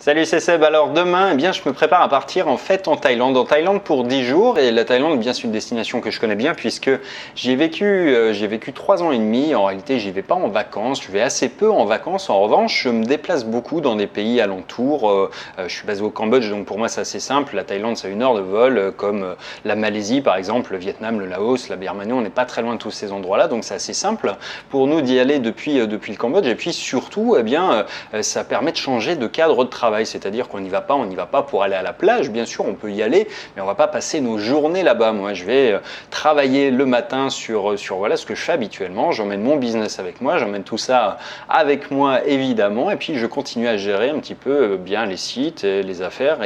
Salut, c'est Seb. Alors demain, je me prépare à partir en Thaïlande. En Thaïlande pour 10 jours. Et la Thaïlande, c'est une destination que je connais bien puisque j'y ai vécu 3 ans et demi. En réalité, j'y vais pas en vacances. Je vais assez peu en vacances. En revanche, je me déplace beaucoup dans des pays alentours. Je suis basé au Cambodge, donc pour moi, c'est assez simple. La Thaïlande, c'est 1 heure de vol, comme la Malaisie, par exemple, le Vietnam, le Laos, la Birmanie. On n'est pas très loin de tous ces endroits-là, donc c'est assez simple pour nous d'y aller depuis le Cambodge. Et puis surtout, ça permet de changer de cadre de travail. C'est-à-dire qu'on n'y va pas pour aller à la plage, bien sûr, on peut y aller, mais on ne va pas passer nos journées là-bas. Moi, je vais travailler le matin sur voilà ce que je fais habituellement. J'emmène mon business avec moi, j'emmène tout ça avec moi, évidemment, et puis je continue à gérer un petit peu bien les sites, les affaires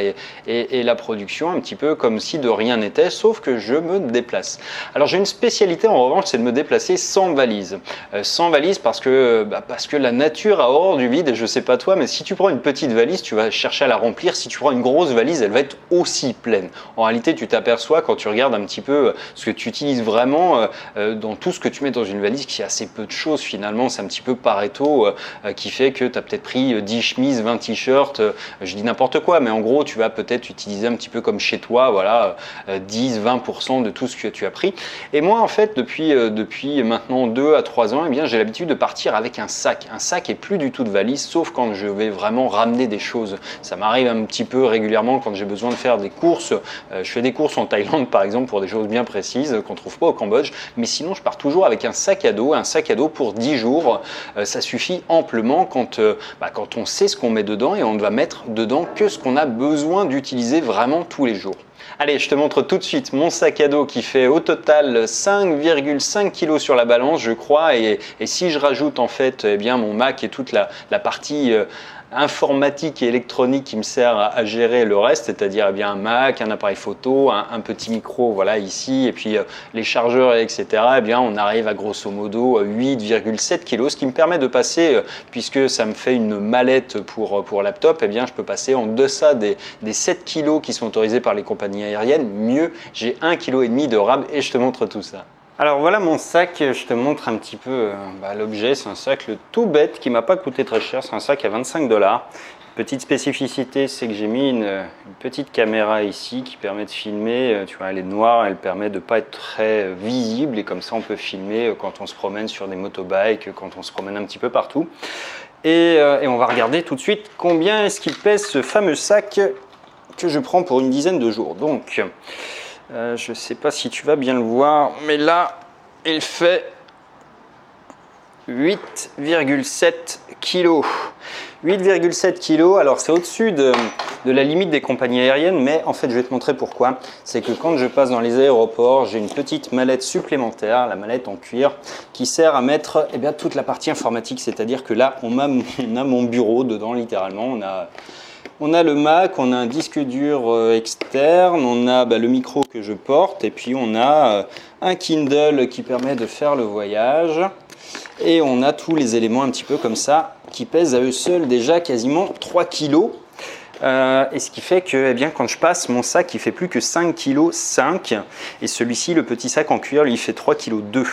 et la production, un petit peu comme si de rien n'était, sauf que je me déplace. Alors, j'ai une spécialité, en revanche, c'est de me déplacer sans valise. Sans valise parce que la nature a horreur du vide, et je ne sais pas toi, mais si tu prends une petite valise, tu vas chercher à la remplir. Si tu prends une grosse valise, elle va être aussi pleine. En réalité, tu t'aperçois quand tu regardes un petit peu ce que tu utilises vraiment dans tout ce que tu mets dans une valise, qu'il y a assez peu de choses finalement. C'est un petit peu Pareto qui fait que tu as peut-être pris 10 chemises, 20 t-shirts, je dis n'importe quoi, mais en gros, tu vas peut-être utiliser un petit peu comme chez toi, voilà, 10-20% de tout ce que tu as pris. Et moi, en fait, depuis maintenant 2 à 3 ans, j'ai l'habitude de partir avec un sac. Un sac et plus du tout de valise, sauf quand je vais vraiment ramener des choses. Ça m'arrive un petit peu régulièrement quand j'ai besoin de faire des courses. Je fais des courses en Thaïlande par exemple pour des choses bien précises qu'on ne trouve pas au Cambodge. Mais sinon, je pars toujours avec un sac à dos pour 10 jours. Ça suffit amplement quand on sait ce qu'on met dedans, et on ne va mettre dedans que ce qu'on a besoin d'utiliser vraiment tous les jours. Allez, je te montre tout de suite mon sac à dos qui fait au total 5,5 kg sur la balance, je crois. Et si je rajoute en fait mon Mac et toute la partie informatique et électronique qui me sert à gérer le reste, c'est-à-dire un Mac, un appareil photo, un petit micro, voilà, ici, et puis les chargeurs, etc. On arrive à grosso modo 8,7 kg, ce qui me permet de passer, puisque ça me fait une mallette pour laptop, je peux passer en deçà des 7 kg qui sont autorisés par les compagnies aériennes. Mieux, j'ai 1,5 kg de RAM, et je te montre tout ça. Alors voilà mon sac, je te montre un petit peu l'objet. C'est un sac tout bête qui m'a pas coûté très cher, c'est un sac à 25 $. Petite spécificité, c'est que j'ai mis une petite caméra ici qui permet de filmer. Tu vois, elle est noire, elle permet de ne pas être très visible, et comme ça on peut filmer quand on se promène sur des motobikes, quand on se promène un petit peu partout. Et on va regarder tout de suite combien est-ce qu'il pèse ce fameux sac que je prends pour une dizaine de jours. Donc, je ne sais pas si tu vas bien le voir, mais là, il fait 8,7 kg. 8,7 kg, alors c'est au-dessus de la limite des compagnies aériennes, mais en fait je vais te montrer pourquoi. C'est que quand je passe dans les aéroports, j'ai une petite mallette supplémentaire, la mallette en cuir, qui sert à mettre toute la partie informatique. C'est-à-dire que là, on a mon bureau dedans, littéralement. On a le Mac, on a un disque dur externe, on a le micro que je porte, et puis on a un Kindle qui permet de faire le voyage. Et on a tous les éléments un petit peu comme ça qui pèsent à eux seuls déjà quasiment 3 kg. Et ce qui fait que quand je passe, mon sac il fait plus que 5,5 kg, et celui-ci, le petit sac en cuir, lui, il fait 3,2 kg.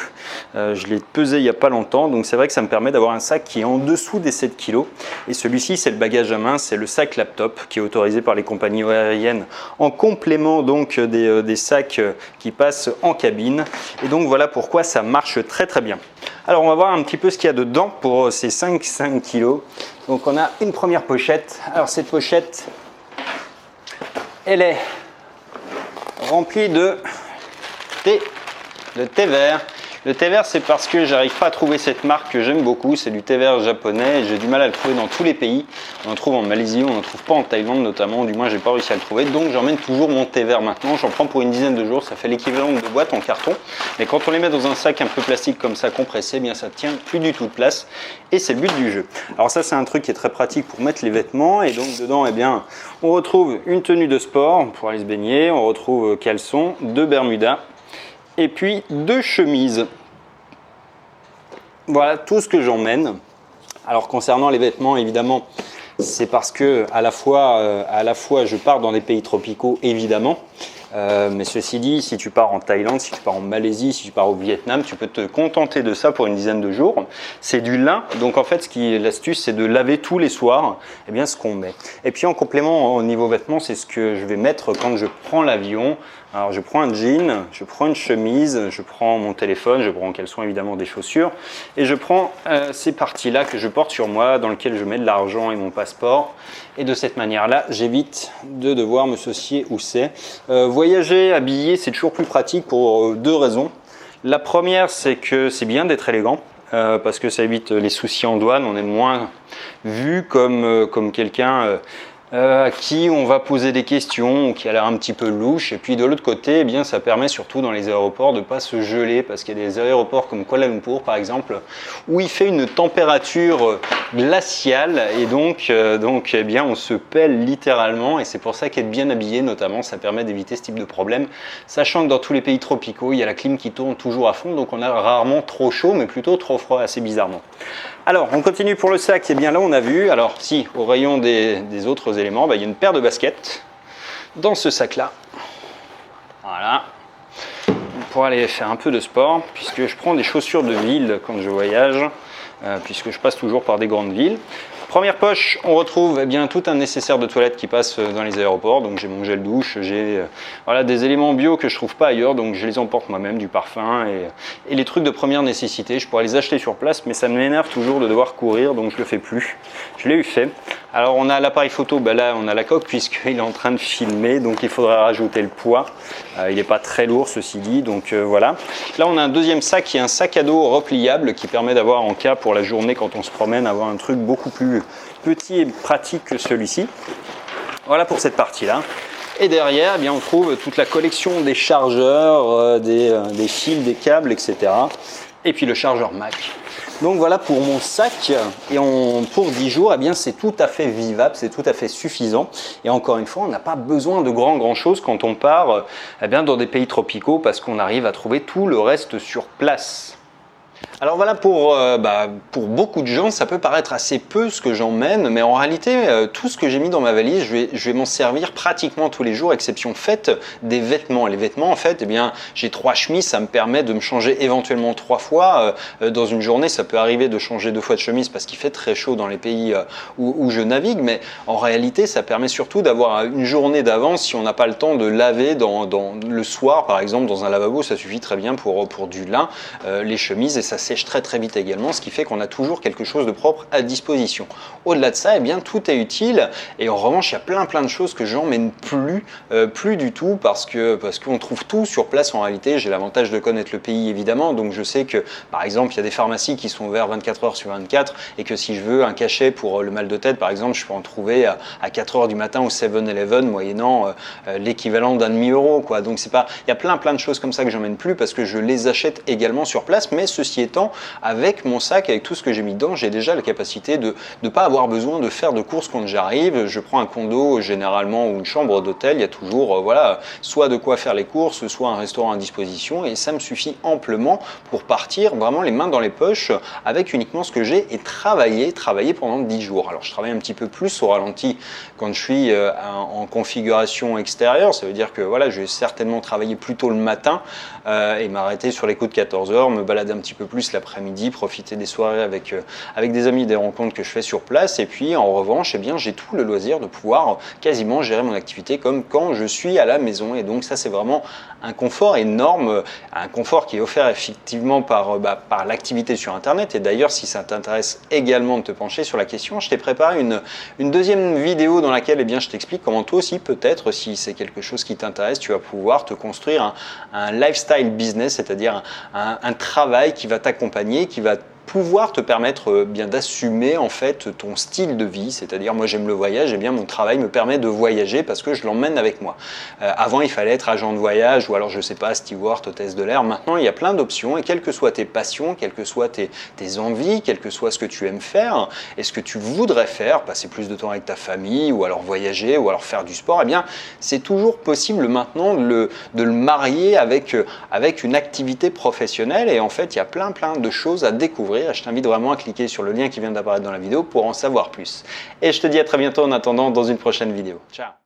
Je l'ai pesé il n'y a pas longtemps, donc c'est vrai que ça me permet d'avoir un sac qui est en dessous des 7 kg. Et celui-ci, c'est le bagage à main, c'est le sac laptop qui est autorisé par les compagnies aériennes en complément donc des sacs qui passent en cabine. Et donc voilà pourquoi ça marche très très bien. Alors on va voir un petit peu ce qu'il y a dedans pour ces 5 kg. Donc on a une première pochette. Alors cette pochette, elle est remplie de thé vert. Le thé vert, c'est parce que j'arrive pas à trouver cette marque que j'aime beaucoup. C'est du thé vert japonais, et j'ai du mal à le trouver dans tous les pays. On en trouve en Malaisie, on n'en trouve pas en Thaïlande notamment, du moins j'ai pas réussi à le trouver. Donc j'emmène toujours mon thé vert maintenant. J'en prends pour une dizaine de jours, ça fait l'équivalent de boîtes en carton. Mais quand on les met dans un sac un peu plastique comme ça, compressé, ça tient plus du tout de place. Et c'est le but du jeu. Alors ça, c'est un truc qui est très pratique pour mettre les vêtements. Et donc dedans, on retrouve une tenue de sport pour aller se baigner. On retrouve caleçon, 2 bermudas, et puis 2 chemises. Voilà tout ce que j'emmène. Alors concernant les vêtements, évidemment, c'est parce que à la fois je pars dans des pays tropicaux, évidemment, Mais ceci dit, si tu pars en Thaïlande, si tu pars en Malaisie, si tu pars au Vietnam, tu peux te contenter de ça pour une dizaine de jours. C'est du lin, donc en fait, l'astuce, c'est de laver tous les soirs ce qu'on met. Et puis en complément, au niveau vêtements, c'est ce que je vais mettre quand je prends l'avion. Alors je prends un jean, je prends une chemise, je prends mon téléphone, je prends en caleçon évidemment des chaussures et je prends ces parties-là que je porte sur moi dans lesquelles je mets de l'argent et mon passeport. Et de cette manière-là, j'évite de devoir me soucier où c'est. Voyager habillé, c'est toujours plus pratique pour deux raisons. La première, c'est que c'est bien d'être élégant. Parce que ça évite les soucis en douane, on est moins vu comme quelqu'un à qui on va poser des questions ou qui a l'air un petit peu louche. Et puis de l'autre côté, ça permet surtout dans les aéroports de ne pas se geler, parce qu'il y a des aéroports comme Kuala Lumpur par exemple, où il fait une température glaciale et donc on se pèle littéralement, et c'est pour ça qu'être bien habillé notamment, ça permet d'éviter ce type de problème, sachant que dans tous les pays tropicaux, il y a la clim qui tourne toujours à fond, donc on a rarement trop chaud, mais plutôt trop froid, assez bizarrement. Alors, on continue pour le sac, et bien là on a vu, alors si, au rayon des autres éléments, il y a une paire de baskets dans ce sac-là. Voilà. Pour aller faire un peu de sport, puisque je prends des chaussures de ville quand je voyage, puisque je passe toujours par des grandes villes. Première poche, on retrouve tout un nécessaire de toilette qui passe dans les aéroports. Donc j'ai mon gel douche, j'ai des éléments bio que je trouve pas ailleurs, donc je les emporte moi-même, du parfum et les trucs de première nécessité. Je pourrais les acheter sur place, mais ça m'énerve toujours de devoir courir, donc je le fais plus. Je l'ai eu fait. Alors on a l'appareil photo, là on a la coque puisqu'il est en train de filmer, donc il faudra rajouter le poids. Il n'est pas très lourd ceci dit, donc voilà. Là on a un deuxième sac qui est un sac à dos repliable qui permet d'avoir en cas pour la journée quand on se promène, avoir un truc beaucoup plus petit et pratique que celui-ci. Voilà pour cette partie-là. Et derrière, on trouve toute la collection des chargeurs, des fils, des câbles, etc. Et puis le chargeur Mac. Donc voilà pour mon sac, et pour 10 jours, c'est tout à fait vivable, c'est tout à fait suffisant. Et encore une fois, on n'a pas besoin de grand chose quand on part dans des pays tropicaux, parce qu'on arrive à trouver tout le reste sur place. Alors voilà, pour beaucoup de gens, ça peut paraître assez peu ce que j'emmène, mais en réalité, tout ce que j'ai mis dans ma valise, je vais m'en servir pratiquement tous les jours, exception faite des vêtements. Les vêtements, en fait, j'ai 3 chemises, ça me permet de me changer éventuellement 3 fois. Dans une journée, ça peut arriver de changer 2 fois de chemise parce qu'il fait très chaud dans les pays où je navigue, mais en réalité, ça permet surtout d'avoir une journée d'avance si on n'a pas le temps de laver le soir, par exemple, dans un lavabo, ça suffit très bien pour du lin, les chemises, et ça sèche très vite également, ce qui fait qu'on a toujours quelque chose de propre à disposition. Au-delà de ça, tout est utile, et en revanche, il y a plein de choses que j'emmène plus du tout, parce qu'on trouve tout sur place en réalité. J'ai l'avantage de connaître le pays évidemment, donc je sais que par exemple, il y a des pharmacies qui sont ouvertes 24 heures sur 24, et que si je veux un cachet pour le mal de tête, par exemple, je peux en trouver à 4 heures du matin au 7-Eleven, moyennant l'équivalent d'un demi-euro, quoi. Donc il y a plein de choses comme ça que j'emmène plus, parce que je les achète également sur place. Mais ceci étant, avec mon sac, avec tout ce que j'ai mis dedans, j'ai déjà la capacité de ne pas avoir besoin de faire de courses quand j'arrive. Je prends un condo généralement ou une chambre d'hôtel, il y a toujours soit de quoi faire les courses, soit un restaurant à disposition, et ça me suffit amplement pour partir vraiment les mains dans les poches avec uniquement ce que j'ai, et travailler pendant 10 jours. Alors je travaille un petit peu plus au ralenti quand je suis en configuration extérieure, ça veut dire que je vais certainement travailler plus tôt le matin et m'arrêter sur les coups de 14 heures, me balader un petit peu plus l'après-midi, profiter des soirées avec des amis, des rencontres que je fais sur place. Et puis en revanche, j'ai tout le loisir de pouvoir quasiment gérer mon activité comme quand je suis à la maison. Et donc ça, c'est vraiment un confort énorme, un confort qui est offert effectivement par l'activité sur Internet. Et d'ailleurs, si ça t'intéresse également de te pencher sur la question, je t'ai préparé une deuxième vidéo dans laquelle je t'explique comment toi aussi, peut-être, si c'est quelque chose qui t'intéresse, tu vas pouvoir te construire un lifestyle business, c'est-à-dire un travail qui va t'accompagner, qui va pouvoir te permettre d'assumer en fait ton style de vie. C'est-à-dire, moi j'aime le voyage, et mon travail me permet de voyager parce que je l'emmène avec moi. Avant, il fallait être agent de voyage, ou alors je sais pas, steward, hôtesse de l'air. Maintenant, il y a plein d'options, et quelles que soient tes passions, quelles que soient tes envies, quel que soit ce que tu aimes faire et ce que tu voudrais faire, passer plus de temps avec ta famille, ou alors voyager, ou alors faire du sport, c'est toujours possible maintenant de le marier avec une activité professionnelle. Et en fait, il y a plein de choses à découvrir. Je t'invite vraiment à cliquer sur le lien qui vient d'apparaître dans la vidéo pour en savoir plus. Et je te dis à très bientôt en attendant dans une prochaine vidéo. Ciao!